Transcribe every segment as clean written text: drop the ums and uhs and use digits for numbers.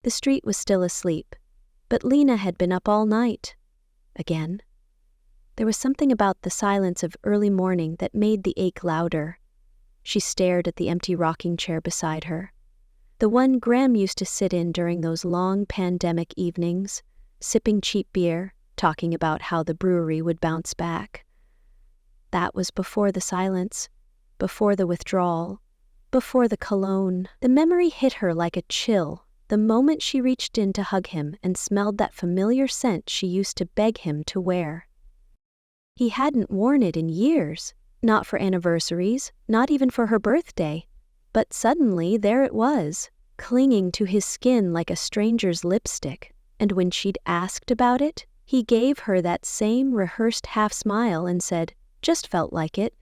The street was still asleep, but Lena had been up all night. Again. There was something about the silence of early morning that made the ache louder. She stared at the empty rocking chair beside her. The one Graham used to sit in during those long pandemic evenings, sipping cheap beer, talking about how the brewery would bounce back. That was before the silence, before the withdrawal, before the cologne. The memory hit her like a chill the moment she reached in to hug him and smelled that familiar scent she used to beg him to wear. He hadn't worn it in years, not for anniversaries, not even for her birthday. But suddenly there it was, clinging to his skin like a stranger's lipstick, and when she'd asked about it, he gave her that same rehearsed half-smile and said, "Just felt like it."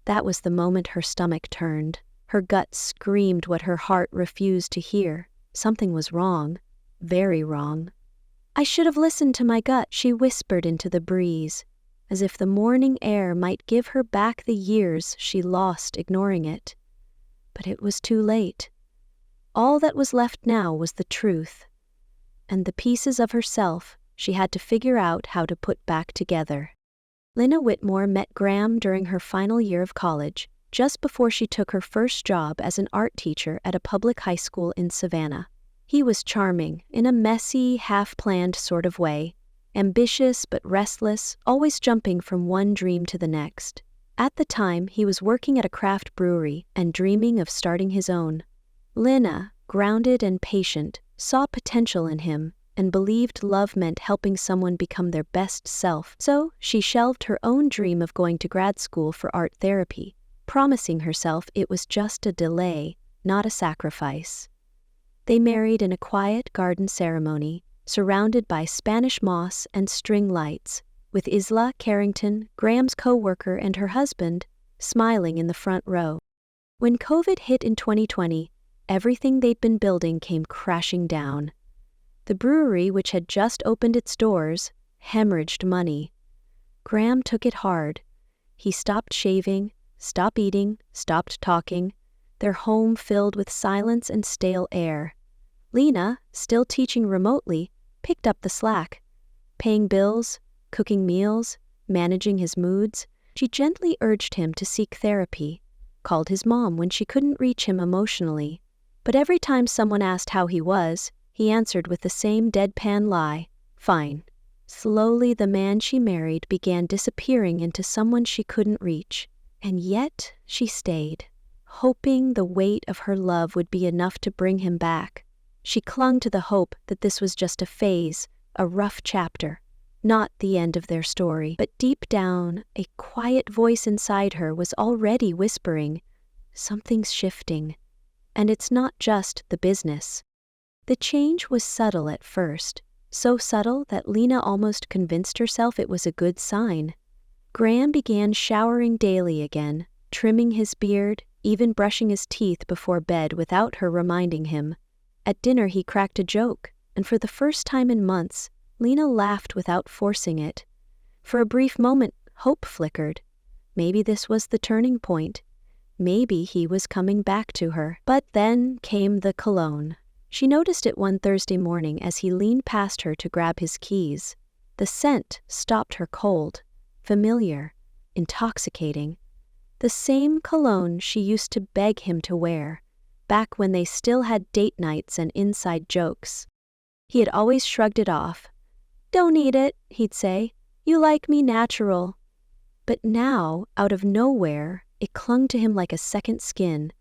That was the moment her stomach turned. Her gut screamed what her heart refused to hear. Something was wrong, very wrong. "I should have listened to my gut," she whispered into the breeze, as if the morning air might give her back the years she lost ignoring it. But it was too late. All that was left now was the truth, and the pieces of herself she had to figure out how to put back together. Lena Whitmore met Graham during her final year of college, just before she took her first job as an art teacher at a public high school in Savannah. He was charming, in a messy, half-planned sort of way, ambitious but restless, always jumping from one dream to the next. At the time, he was working at a craft brewery and dreaming of starting his own. Lena, grounded and patient, saw potential in him and believed love meant helping someone become their best self. So she shelved her own dream of going to grad school for art therapy, promising herself it was just a delay, not a sacrifice. They married in a quiet garden ceremony, surrounded by Spanish moss and string lights, with Isla Carrington, Graham's coworker, and her husband smiling in the front row. When COVID hit in 2020, everything they'd been building came crashing down. The brewery, which had just opened its doors, hemorrhaged money. Graham took it hard. He stopped shaving, stopped eating, stopped talking, their home filled with silence and stale air. Lena, still teaching remotely, picked up the slack, paying bills, cooking meals, managing his moods. She gently urged him to seek therapy, called his mom when she couldn't reach him emotionally. But every time someone asked how he was, he answered with the same deadpan lie, "Fine." Slowly the man she married began disappearing into someone she couldn't reach. And yet she stayed, hoping the weight of her love would be enough to bring him back. She clung to the hope that this was just a phase, a rough chapter, not the end of their story. But deep down, a quiet voice inside her was already whispering, "Something's shifting." And it's not just the business. The change was subtle at first, so subtle that Lena almost convinced herself it was a good sign. Graham began showering daily again, trimming his beard, even brushing his teeth before bed without her reminding him. At dinner he cracked a joke, and for the first time in months, Lena laughed without forcing it. For a brief moment, hope flickered. Maybe this was the turning point. Maybe he was coming back to her. But then came the cologne. She noticed it one Thursday morning as he leaned past her to grab his keys. The scent stopped her cold, familiar, intoxicating. The same cologne she used to beg him to wear, back when they still had date nights and inside jokes. He had always shrugged it off. "Don't need it," he'd say. "You like me natural." But now, out of nowhere, it clung to him like a second skin.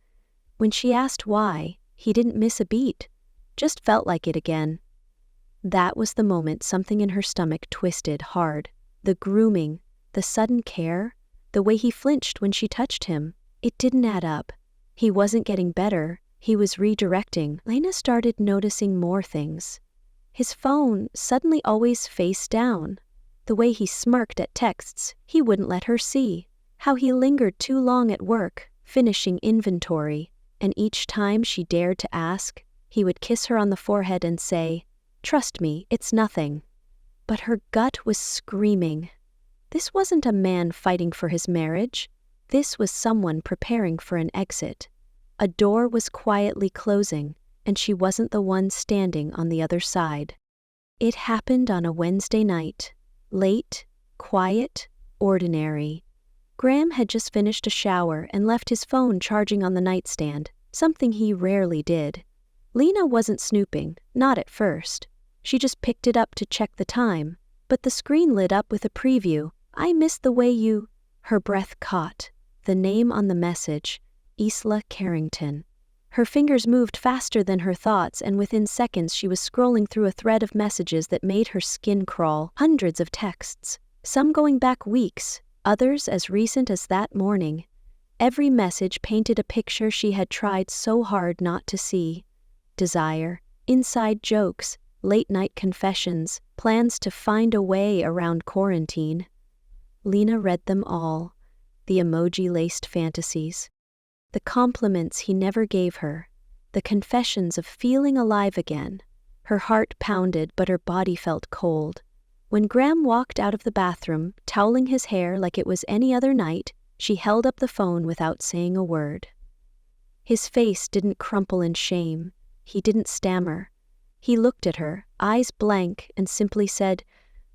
When she asked why, he didn't miss a beat, just felt like it again. That was the moment something in her stomach twisted hard. The grooming, the sudden care, the way he flinched when she touched him. It didn't add up. He wasn't getting better, he was redirecting. Lena started noticing more things. His phone suddenly always face down. The way he smirked at texts he wouldn't let her see. How he lingered too long at work, finishing inventory. And each time she dared to ask, he would kiss her on the forehead and say, "Trust me, it's nothing." But her gut was screaming. This wasn't a man fighting for his marriage. This was someone preparing for an exit. A door was quietly closing, and she wasn't the one standing on the other side. It happened on a Wednesday night. Late, quiet, ordinary. Graham had just finished a shower and left his phone charging on the nightstand, something he rarely did. Lena wasn't snooping, not at first. She just picked it up to check the time, but the screen lit up with a preview. "I missed the way you—" Her breath caught. The name on the message, Isla Carrington. Her fingers moved faster than her thoughts, and within seconds she was scrolling through a thread of messages that made her skin crawl. Hundreds of texts, some going back weeks, others as recent as that morning. Every message painted a picture she had tried so hard not to see. Desire, inside jokes, late-night confessions, plans to find a way around quarantine. Lena read them all. The emoji-laced fantasies. The compliments he never gave her. The confessions of feeling alive again. Her heart pounded, but her body felt cold. When Graham walked out of the bathroom, toweling his hair like it was any other night, she held up the phone without saying a word. His face didn't crumple in shame. He didn't stammer. He looked at her, eyes blank, and simply said,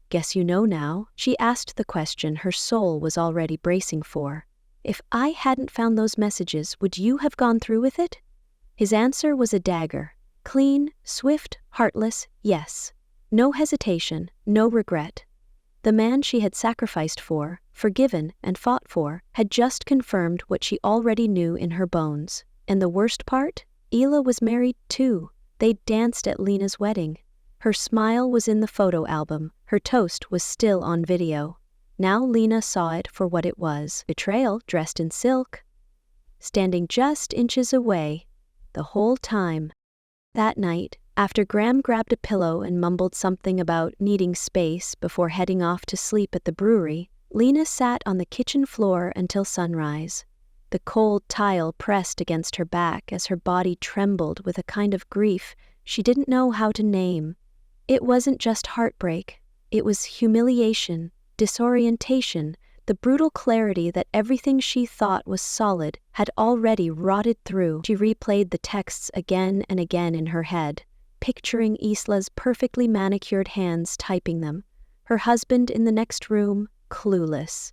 "Guess you know now." She asked the question her soul was already bracing for. "If I hadn't found those messages, would you have gone through with it?" His answer was a dagger. Clean, swift, heartless, yes. No hesitation, no regret. The man she had sacrificed for, forgiven, and fought for, had just confirmed what she already knew in her bones. And the worst part? Isla was married too. They'd danced at Lena's wedding. Her smile was in the photo album. Her toast was still on video. Now Lena saw it for what it was. Betrayal dressed in silk. Standing just inches away. The whole time. That night, after Graham grabbed a pillow and mumbled something about needing space before heading off to sleep at the brewery, Lena sat on the kitchen floor until sunrise. The cold tile pressed against her back as her body trembled with a kind of grief she didn't know how to name. It wasn't just heartbreak. It was humiliation, disorientation, the brutal clarity that everything she thought was solid had already rotted through. She replayed the texts again and again in her head, picturing Isla's perfectly manicured hands typing them, her husband in the next room, clueless.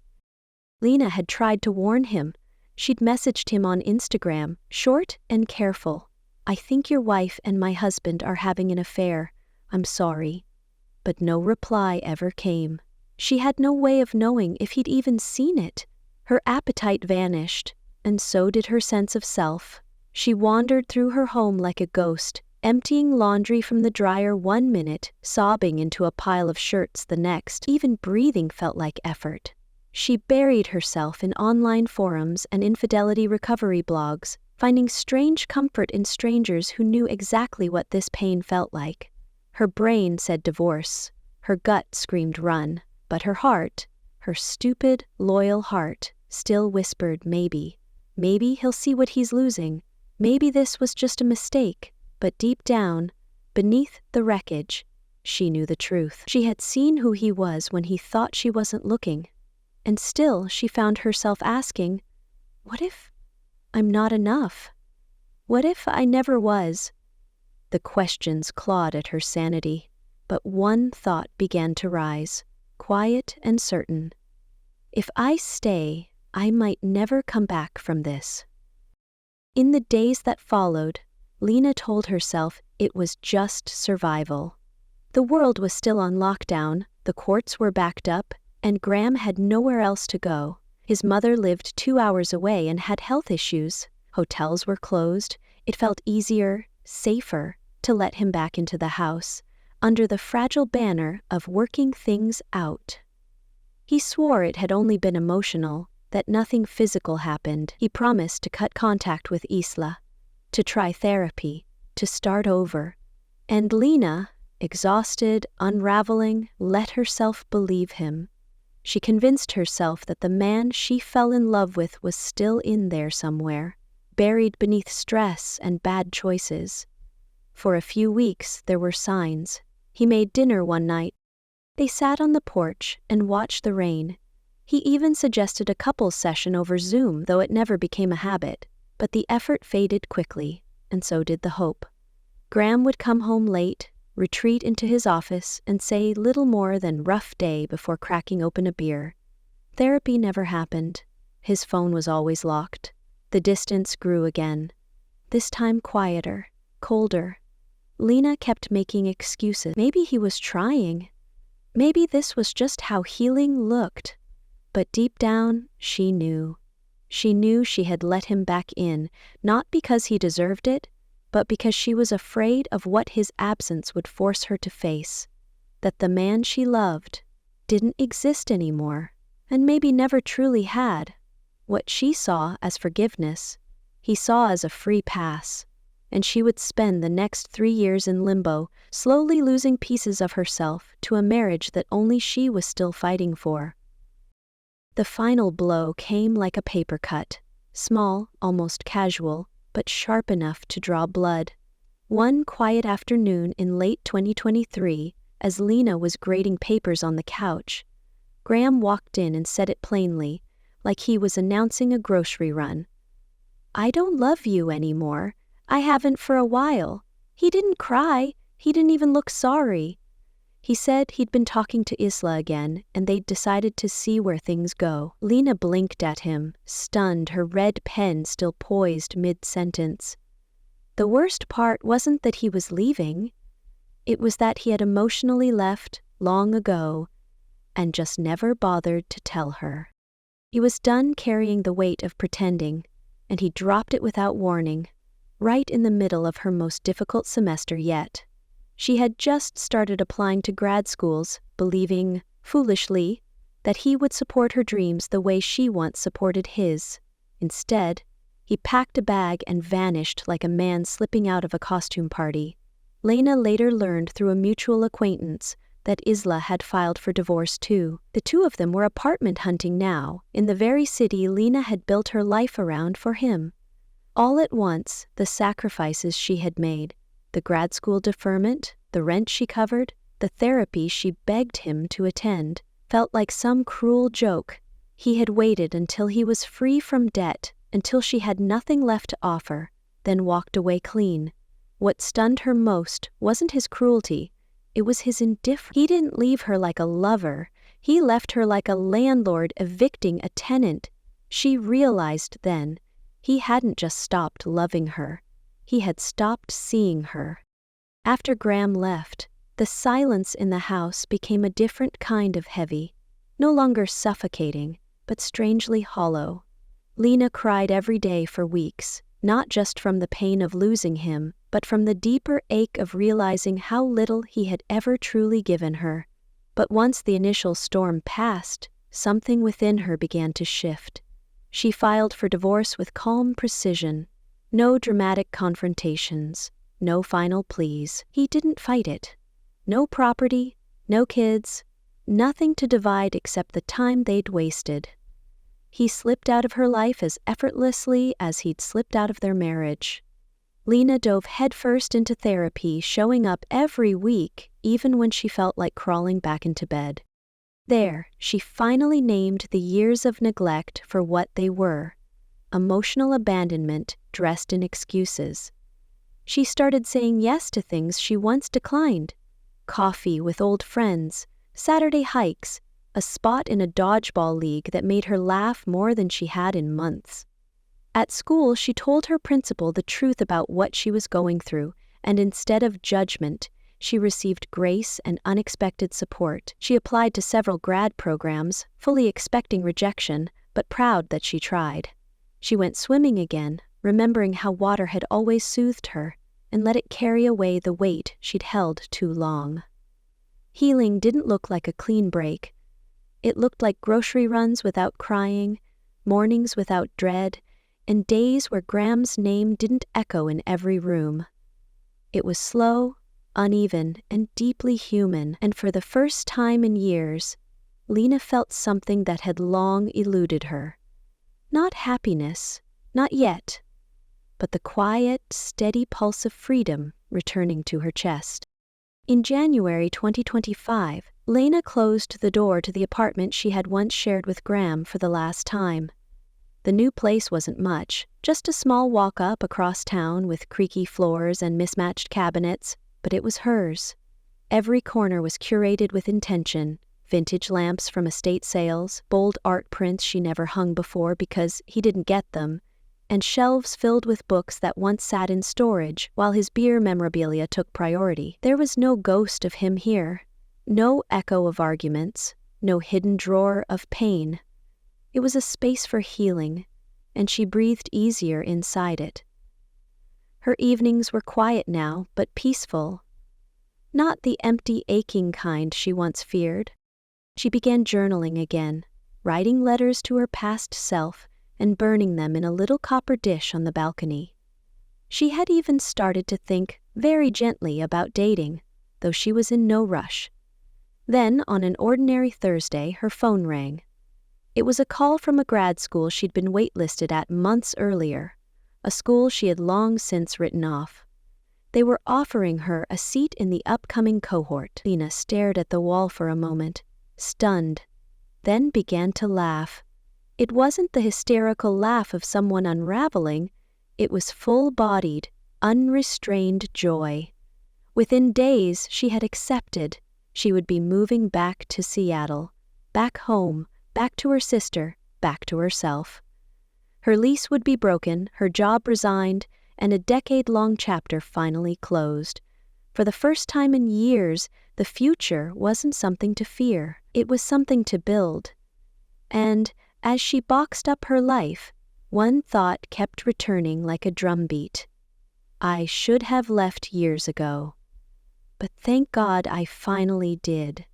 Lena had tried to warn him. She'd messaged him on Instagram, short and careful. "I think your wife and my husband are having an affair. I'm sorry." But no reply ever came. She had no way of knowing if he'd even seen it. Her appetite vanished, and so did her sense of self. She wandered through her home like a ghost, emptying laundry from the dryer one minute, sobbing into a pile of shirts the next. Even breathing felt like effort. She buried herself in online forums and infidelity recovery blogs, finding strange comfort in strangers who knew exactly what this pain felt like. Her brain said divorce. Her gut screamed run. But her heart, her stupid, loyal heart, still whispered maybe. Maybe he'll see what he's losing. Maybe this was just a mistake. But deep down, beneath the wreckage, she knew the truth. She had seen who he was when he thought she wasn't looking. And still she found herself asking, what if I'm not enough? What if I never was? The questions clawed at her sanity, but one thought began to rise, quiet and certain. If I stay, I might never come back from this. In the days that followed, Lena told herself it was just survival. The world was still on lockdown, the courts were backed up, and Graham had nowhere else to go. His mother lived 2 hours away and had health issues. Hotels were closed. It felt easier, safer, to let him back into the house, under the fragile banner of working things out. He swore it had only been emotional, that nothing physical happened. He promised to cut contact with Isla, to try therapy, to start over. And Lena, exhausted, unraveling, let herself believe him. She convinced herself that the man she fell in love with was still in there somewhere, buried beneath stress and bad choices. For a few weeks there were signs. He made dinner one night. They sat on the porch and watched the rain. He even suggested a couples session over Zoom, though it never became a habit. But the effort faded quickly, and so did the hope. Graham would come home late, retreat into his office, and say little more than rough day before cracking open a beer. Therapy never happened. His phone was always locked. The distance grew again. This time quieter, colder. Lena kept making excuses. Maybe he was trying. Maybe this was just how healing looked. But deep down, she knew. She knew she had let him back in, not because he deserved it, but because she was afraid of what his absence would force her to face. That the man she loved didn't exist anymore, and maybe never truly had. What she saw as forgiveness, he saw as a free pass, and she would spend the next 3 years in limbo, slowly losing pieces of herself to a marriage that only she was still fighting for. The final blow came like a paper cut, small, almost casual, but sharp enough to draw blood. One quiet afternoon in late 2023, as Lena was grading papers on the couch, Graham walked in and said it plainly, like he was announcing a grocery run. "I don't love you anymore. I haven't for a while." He didn't cry. He didn't even look sorry. He said he'd been talking to Isla again, and they'd decided to see where things go. Lena blinked at him, stunned, her red pen still poised mid-sentence. The worst part wasn't that he was leaving. It was that he had emotionally left long ago, and just never bothered to tell her. He was done carrying the weight of pretending, and he dropped it without warning, right in the middle of her most difficult semester yet. She had just started applying to grad schools, believing, foolishly, that he would support her dreams the way she once supported his. Instead, he packed a bag and vanished like a man slipping out of a costume party. Lena later learned through a mutual acquaintance that Isla had filed for divorce too. The two of them were apartment hunting now, in the very city Lena had built her life around for him. All at once, the sacrifices she had made, the grad school deferment, the rent she covered, the therapy she begged him to attend, felt like some cruel joke. He had waited until he was free from debt, until she had nothing left to offer, then walked away clean. What stunned her most wasn't his cruelty, it was his indifference. He didn't leave her like a lover, he left her like a landlord evicting a tenant. She realized then, he hadn't just stopped loving her. He had stopped seeing her. After Graham left, the silence in the house became a different kind of heavy, no longer suffocating, but strangely hollow. Lena cried every day for weeks, not just from the pain of losing him, but from the deeper ache of realizing how little he had ever truly given her. But once the initial storm passed, something within her began to shift. She filed for divorce with calm precision. No dramatic confrontations, no final pleas. He didn't fight it. No property, no kids, nothing to divide except the time they'd wasted. He slipped out of her life as effortlessly as he'd slipped out of their marriage. Lena dove headfirst into therapy, showing up every week, even when she felt like crawling back into bed. There, she finally named the years of neglect for what they were: emotional abandonment dressed in excuses. She started saying yes to things she once declined: coffee with old friends, Saturday hikes, a spot in a dodgeball league that made her laugh more than she had in months. At school, she told her principal the truth about what she was going through, and instead of judgment, she received grace and unexpected support. She applied to several grad programs, fully expecting rejection, but proud that she tried. She went swimming again, remembering how water had always soothed her, and let it carry away the weight she'd held too long. Healing didn't look like a clean break. It looked like grocery runs without crying, mornings without dread, and days where Graham's name didn't echo in every room. It was slow, uneven, and deeply human, and for the first time in years, Lena felt something that had long eluded her. Not happiness, not yet, but the quiet, steady pulse of freedom returning to her chest. In January 2025, Lena closed the door to the apartment she had once shared with Graham for the last time. The new place wasn't much, just a small walk up across town with creaky floors and mismatched cabinets, but it was hers. Every corner was curated with intention: vintage lamps from estate sales, bold art prints she never hung before because he didn't get them, and shelves filled with books that once sat in storage while his beer memorabilia took priority. There was no ghost of him here, no echo of arguments, no hidden drawer of pain. It was a space for healing, and she breathed easier inside it. Her evenings were quiet now, but peaceful. Not the empty, aching kind she once feared. She began journaling again, writing letters to her past self and burning them in a little copper dish on the balcony. She had even started to think, very gently, about dating, though she was in no rush. Then, on an ordinary Thursday, her phone rang. It was a call from a grad school she'd been waitlisted at months earlier, a school she had long since written off. They were offering her a seat in the upcoming cohort. Lena stared at the wall for a moment, stunned, then began to laugh. It wasn't the hysterical laugh of someone unraveling, it was full-bodied, unrestrained joy. Within days, she had accepted she would be moving back to Seattle, back home, back to her sister, back to herself. Her lease would be broken, her job resigned, and a decade-long chapter finally closed. For the first time in years, the future wasn't something to fear, it was something to build. And, as she boxed up her life, one thought kept returning like a drumbeat. I should have left years ago. But thank God I finally did.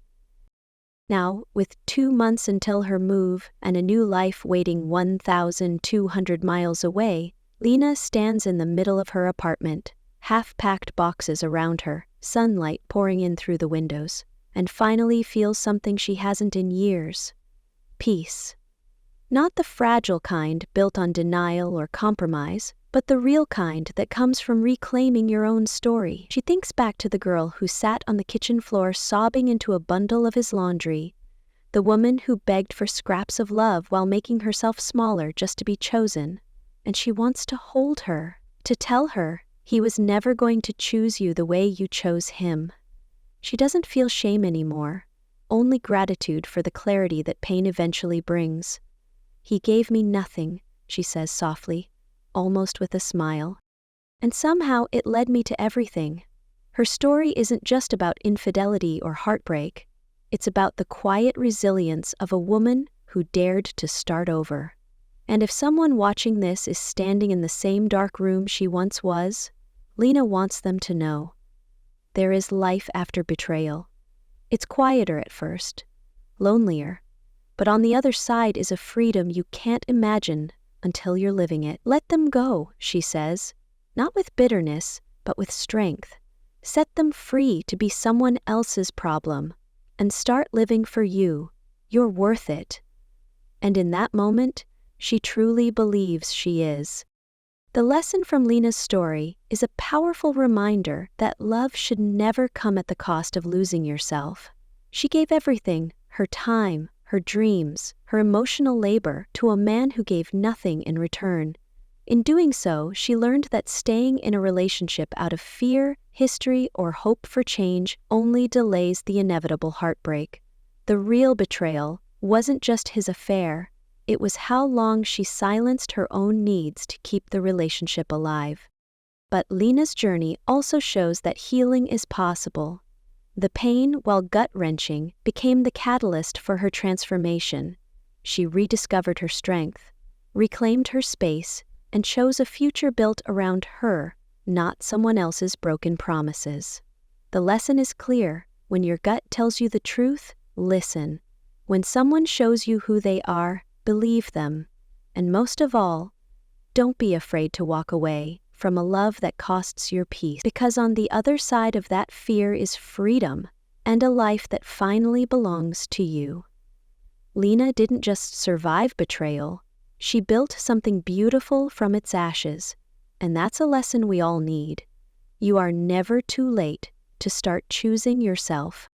Now, with 2 months until her move and a new life waiting 1,200 miles away, Lena stands in the middle of her apartment, half-packed boxes around her, sunlight pouring in through the windows, and finally feels something she hasn't in years: peace. Not the fragile kind built on denial or compromise, but the real kind that comes from reclaiming your own story. She thinks back to the girl who sat on the kitchen floor sobbing into a bundle of his laundry, the woman who begged for scraps of love while making herself smaller just to be chosen, and she wants to hold her, to tell her he was never going to choose you the way you chose him. She doesn't feel shame anymore, only gratitude for the clarity that pain eventually brings. He gave me nothing, she says softly, almost with a smile. And somehow it led me to everything. Her story isn't just about infidelity or heartbreak. It's about the quiet resilience of a woman who dared to start over. And if someone watching this is standing in the same dark room she once was, Lena wants them to know. There is life after betrayal. It's quieter at first, lonelier, but on the other side is a freedom you can't imagine until you're living it. Let them go, she says, not with bitterness, but with strength. Set them free to be someone else's problem, and start living for you. You're worth it. And in that moment, she truly believes she is. The lesson from Lena's story is a powerful reminder that love should never come at the cost of losing yourself. She gave everything, her time, her dreams, her emotional labor, to a man who gave nothing in return. In doing so, she learned that staying in a relationship out of fear, history, or hope for change only delays the inevitable heartbreak. The real betrayal wasn't just his affair, it was how long she silenced her own needs to keep the relationship alive. But Lena's journey also shows that healing is possible. The pain, while gut-wrenching, became the catalyst for her transformation. She rediscovered her strength, reclaimed her space, and chose a future built around her, not someone else's broken promises. The lesson is clear: when your gut tells you the truth, listen. When someone shows you who they are, believe them. And most of all, don't be afraid to walk away from a love that costs your peace, because on the other side of that fear is freedom and a life that finally belongs to you. Lena didn't just survive betrayal, she built something beautiful from its ashes, and that's a lesson we all need. You are never too late to start choosing yourself.